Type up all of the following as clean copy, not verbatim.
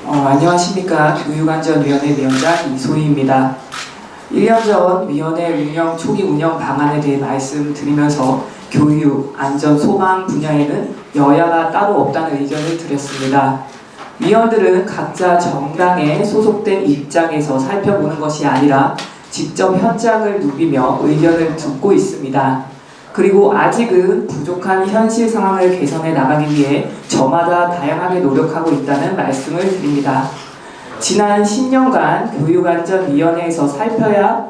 안녕하십니까. 교육안전위원회 위원장 이소희입니다. 1년 전 위원회 초기 운영 방안에 대해 말씀드리면서 교육, 안전, 소방 분야에는 여야가 따로 없다는 의견을 드렸습니다. 위원들은 각자 정당에 소속된 입장에서 살펴보는 것이 아니라 직접 현장을 누비며 의견을 듣고 있습니다. 그리고 아직은 부족한 현실 상황을 개선해 나가기 위해 저마다 다양하게 노력하고 있다는 말씀을 드립니다. 지난 10년간 교육안전위원회에서 살펴야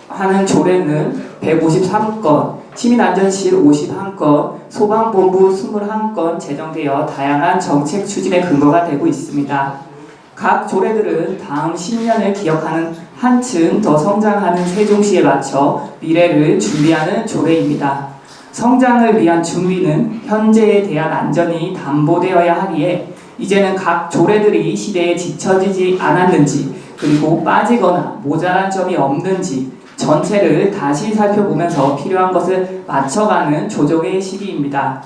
하는 조례는 153건, 시민안전실 51건, 소방본부 21건 제정되어 다양한 정책 추진의 근거가 되고 있습니다. 각 조례들은 다음 10년을 기억하는 한층 더 성장하는 세종시에 맞춰 미래를 준비하는 조례입니다. 성장을 위한 준비는 현재에 대한 안전이 담보되어야 하기에 이제는 각 조례들이 시대에 뒤처지지 않았는지, 그리고 빠지거나 모자란 점이 없는지 전체를 다시 살펴보면서 필요한 것을 맞춰가는 조정의 시기입니다.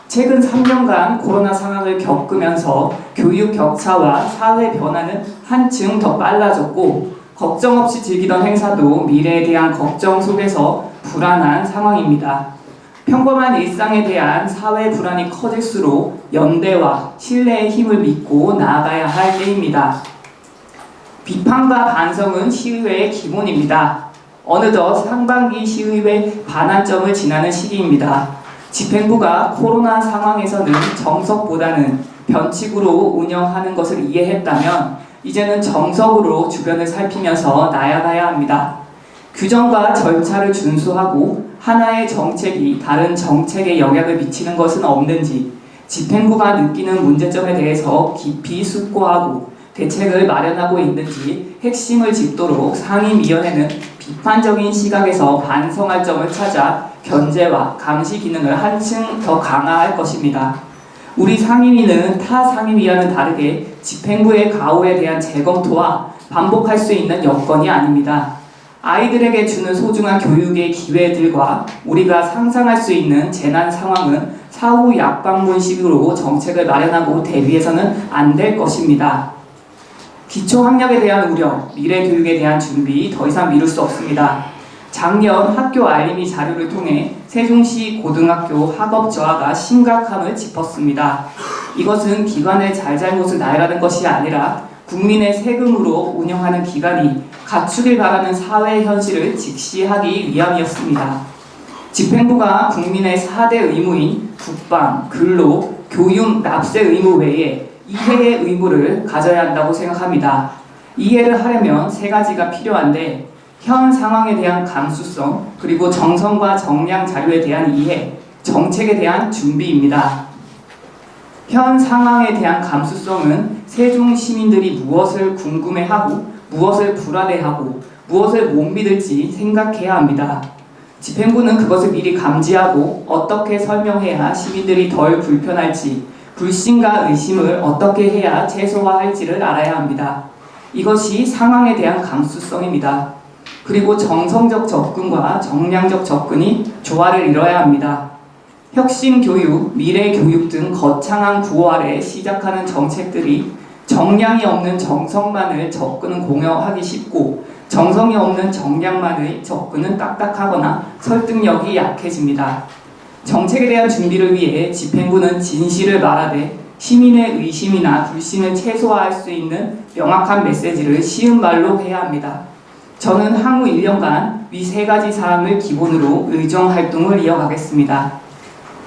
최근 3년간 코로나 상황을 겪으면서 교육 격차와 사회 변화는 한층 더 빨라졌고, 걱정 없이 즐기던 행사도 미래에 대한 걱정 속에서 불안한 상황입니다. 평범한 일상에 대한 사회 불안이 커질수록 연대와 신뢰의 힘을 믿고 나아가야 할 때입니다. 비판과 반성은 시의회의 기본입니다. 어느덧 상반기 시의회 반환점을 지나는 시기입니다. 집행부가 코로나 상황에서는 정석보다는 변칙으로 운영하는 것을 이해했다면 이제는 정석으로 주변을 살피면서 나아가야 합니다. 규정과 절차를 준수하고 하나의 정책이 다른 정책에 영향을 미치는 것은 없는지, 집행부가 느끼는 문제점에 대해서 깊이 숙고하고 대책을 마련하고 있는지 핵심을 짚도록 상임위원회는 비판적인 시각에서 반성할 점을 찾아 견제와 감시 기능을 한층 더 강화할 것입니다. 우리 상임위는 타 상임위와는 다르게 집행부의 가호에 대한 재검토와 반복할 수 있는 여건이 아닙니다. 아이들에게 주는 소중한 교육의 기회들과 우리가 상상할 수 있는 재난 상황은 사후 약방문식으로 정책을 마련하고 대비해서는 안 될 것입니다. 기초학력에 대한 우려, 미래 교육에 대한 준비 더 이상 미룰 수 없습니다. 작년 학교 알림이 자료를 통해 세종시 고등학교 학업 저하가 심각함을 짚었습니다. 이것은 기관의 잘잘못을 나열하는 것이 아니라 국민의 세금으로 운영하는 기관이 갖추길 바라는 사회 현실을 직시하기 위함이었습니다. 집행부가 국민의 4대 의무인 국방, 근로, 교육, 납세 의무 외에 이해의 의무를 가져야 한다고 생각합니다. 이해를 하려면 3가지가 필요한데, 현 상황에 대한 감수성, 그리고 정성과 정량 자료에 대한 이해, 정책에 대한 준비입니다. 현 상황에 대한 감수성은 세종 시민들이 무엇을 궁금해하고 무엇을 불안해하고 무엇을 못 믿을지 생각해야 합니다. 집행부는 그것을 미리 감지하고 어떻게 설명해야 시민들이 덜 불편할지, 불신과 의심을 어떻게 해야 최소화할지를 알아야 합니다. 이것이 상황에 대한 감수성입니다. 그리고 정성적 접근과 정량적 접근이 조화를 이뤄야 합니다. 혁신 교육, 미래 교육 등 거창한 구호 아래 시작하는 정책들이 정량이 없는 정성만을 접근은 공여하기 쉽고, 정성이 없는 정량만의 접근은 딱딱하거나 설득력이 약해집니다. 정책에 대한 준비를 위해 집행부는 진실을 말하되 시민의 의심이나 불신을 최소화할 수 있는 명확한 메시지를 쉬운 말로 해야 합니다. 저는 향후 1년간 위 3가지 사항을 기본으로 의정활동을 이어가겠습니다.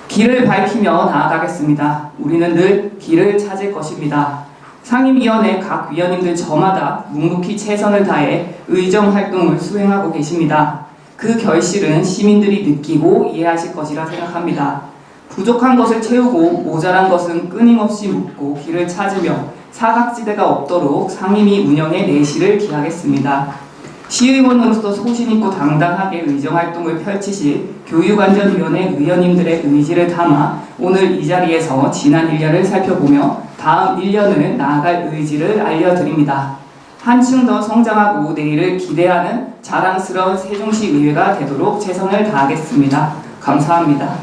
길을 밝히며 나아가겠습니다. 우리는 늘 길을 찾을 것입니다. 상임위원회 각 위원님들 저마다 묵묵히 최선을 다해 의정활동을 수행하고 계십니다. 그 결실은 시민들이 느끼고 이해하실 것이라 생각합니다. 부족한 것을 채우고 모자란 것은 끊임없이 묻고 길을 찾으며 사각지대가 없도록 상임위 운영에 내실을 기하겠습니다. 시의원으로서 소신있고 당당하게 의정활동을 펼치실 교육안전위원회 의원님들의 의지를 담아 오늘 이 자리에서 지난 1년을 살펴보며 다음 1년을 나아갈 의지를 알려드립니다. 한층 더 성장하고 내일을 기대하는 자랑스러운 세종시 의회가 되도록 최선을 다하겠습니다. 감사합니다.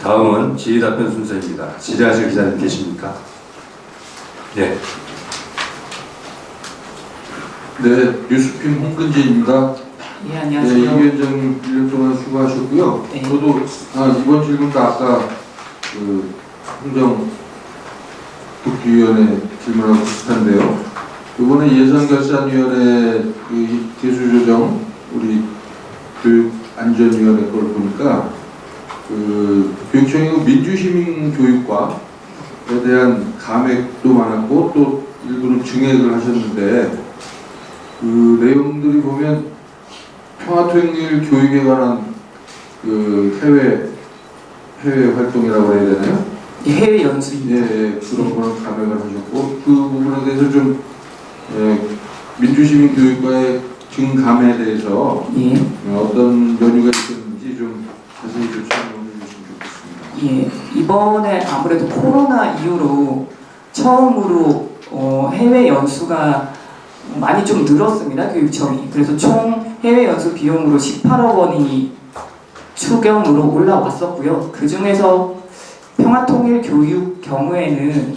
다음은 질의답변 순서입니다. 질의하실 기자님 계십니까? 네. 네, 뉴스핀 홍근진입니다. 예, 네, 안녕하세요. 이 위원장님 1년 동안 수고하셨고요. 네. 저도 이번 질문도 아까 그 행정복지위원회 질문하고 비슷한데요. 이번에 예산결산위원회 그 대수조정 우리 교육안전위원회 걸 보니까 그 교육청이 민주시민교육과에 대한 감액도 많았고 또 일부는 증액을 하셨는데 그 내용들이 보면 평화통일 교육에 관한 그 해외 활동이라고 해야 되나요? 예, 해외 연수. 예, 그런 거는 감액을 하셨고 그 부분에 대해서 좀 민주시민교육과의 증감에 대해서 예. 어떤 연유가 있었는지 좀 자세히 좀 설명해 주시면 좋겠습니다. 예, 이번에 아무래도 코로나 이후로 처음으로 해외 연수가 많이 좀 늘었습니다. 교육청이. 그래서 총 해외 연수 비용으로 18억 원이 추경으로 올라왔었고요. 그 중에서 평화통일 교육 경우에는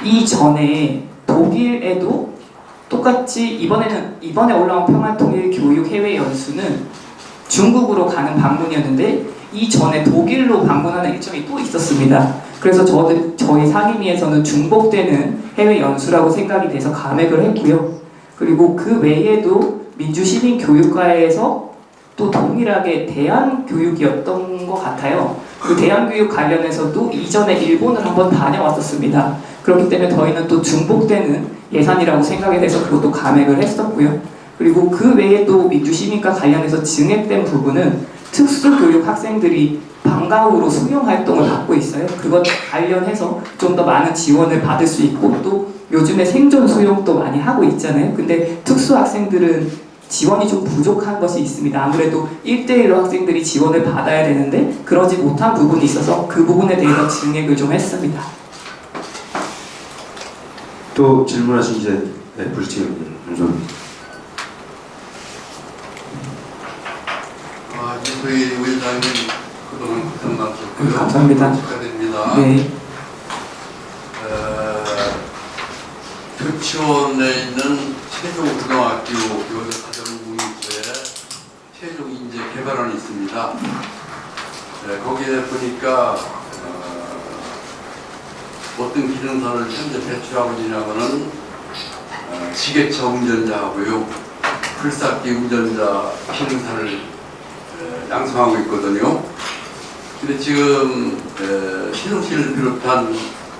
이전에 독일에도 똑같이 이번에 올라온 평화통일 교육 해외 연수는 중국으로 가는 방문이었는데 이전에 독일로 방문하는 일정이 또 있었습니다. 그래서 저희 상임위에서는 중복되는 해외 연수라고 생각이 돼서 감액을 했고요. 그리고 그 외에도 민주시민교육과에서 또 동일하게 대안교육이었던 것 같아요. 그 대안교육 관련해서도 이전에 일본을 한번 다녀왔었습니다. 그렇기 때문에 저희는 또 중복되는 예산이라고 생각이 돼서 그것도 감액을 했었고요. 그리고 그 외에 또 민주시민과 관련해서 증액된 부분은 특수교육 학생들이 방과후로 수용활동을 받고 있어요. 그것 관련해서 좀 더 많은 지원을 받을 수 있고 또 요즘에 생존 수용도 많이 하고 있잖아요. 근데 특수학생들은 지원이 좀 부족한 것이 있습니다. 아무래도 1대1로 학생들이 지원을 받아야 되는데 그러지 못한 부분이 있어서 그 부분에 대해서 증액을 좀 했습니다. 또 질문하신 이제 불치입니다. 이소희 위원장님 그동안 고생 많으셨고요. 감사합니다. 축하드립니다. 네. 교치원에 있는 세종고등학교 교육가정공인처에 세종 인재 개발원이 있습니다. 거기에 보니까 어떤 기능사를 현재 배출하고 있냐면은 지게차 운전자하고요, 풀쌓기 운전자 기능사를 양성하고 있거든요. 근데 지금 신흥시를 비롯한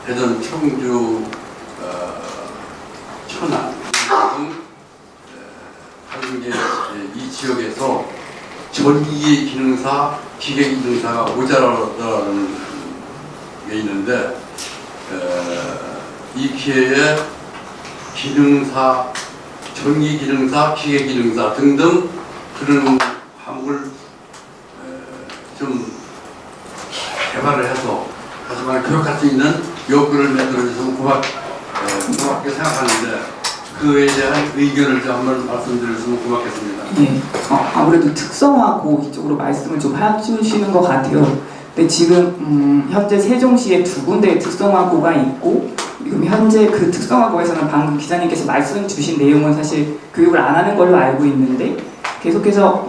대전, 청주, 천안 등 다른 게 이 지역에서 전기 기능사, 기계 기능사가 모자라는 게 있는데 이 기회에 기능사, 전기 기능사, 기계 기능사 등등 그런 과목을 좀 개발을 해서 하지만 교육할 수 있는 여건을 만들어주시면 고맙게 생각하는데 그에 대한 의견을 좀 한번 말씀드렸으면 고맙겠습니다. 예, 아무래도 특성화고 이쪽으로 말씀을 좀 해주시는 것 같아요. 근데 지금 현재 세종시에 2군데의 특성화고가 있고 지금 현재 그 특성화고에서는 방금 기자님께서 말씀 주신 내용은 사실 교육을 안 하는 걸로 알고 있는데 계속해서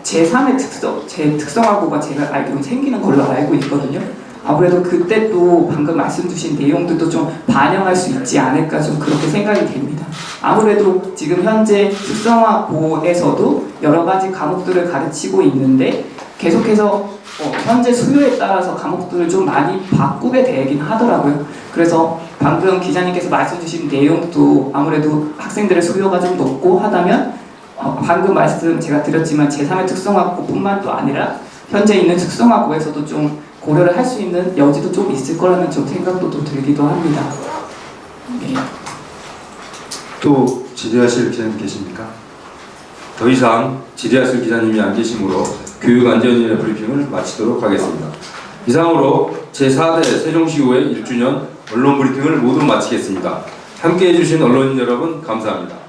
제3의 특성화고가 제가 알기로는 생기는 걸로 알고 있거든요. 아무래도 그때 또 방금 말씀 주신 내용들도 좀 반영할 수 있지 않을까 좀 그렇게 생각이 됩니다. 아무래도 지금 현재 특성화고에서도 여러 가지 과목들을 가르치고 있는데 계속해서 현재 수요에 따라서 과목들을 좀 많이 바꾸게 되긴 하더라고요. 그래서 방금 기자님께서 말씀 주신 내용도 아무래도 학생들의 수요가 좀 높고 하다면 방금 말씀 제가 드렸지만 제3의 특성화고뿐만 또 아니라 현재 있는 특성화고에서도 좀 고려를 할 수 있는 여지도 좀 있을 거라는 좀 생각도 또 들기도 합니다. 네. 또 질의하실 기자님 계십니까? 더 이상 질의하실 기자님이 안 계시므로 교육안전위원회 브리핑을 마치도록 하겠습니다. 이상으로 제4대 세종시의회 1주년 언론 브리핑을 모두 마치겠습니다. 함께해 주신 언론인 여러분 감사합니다.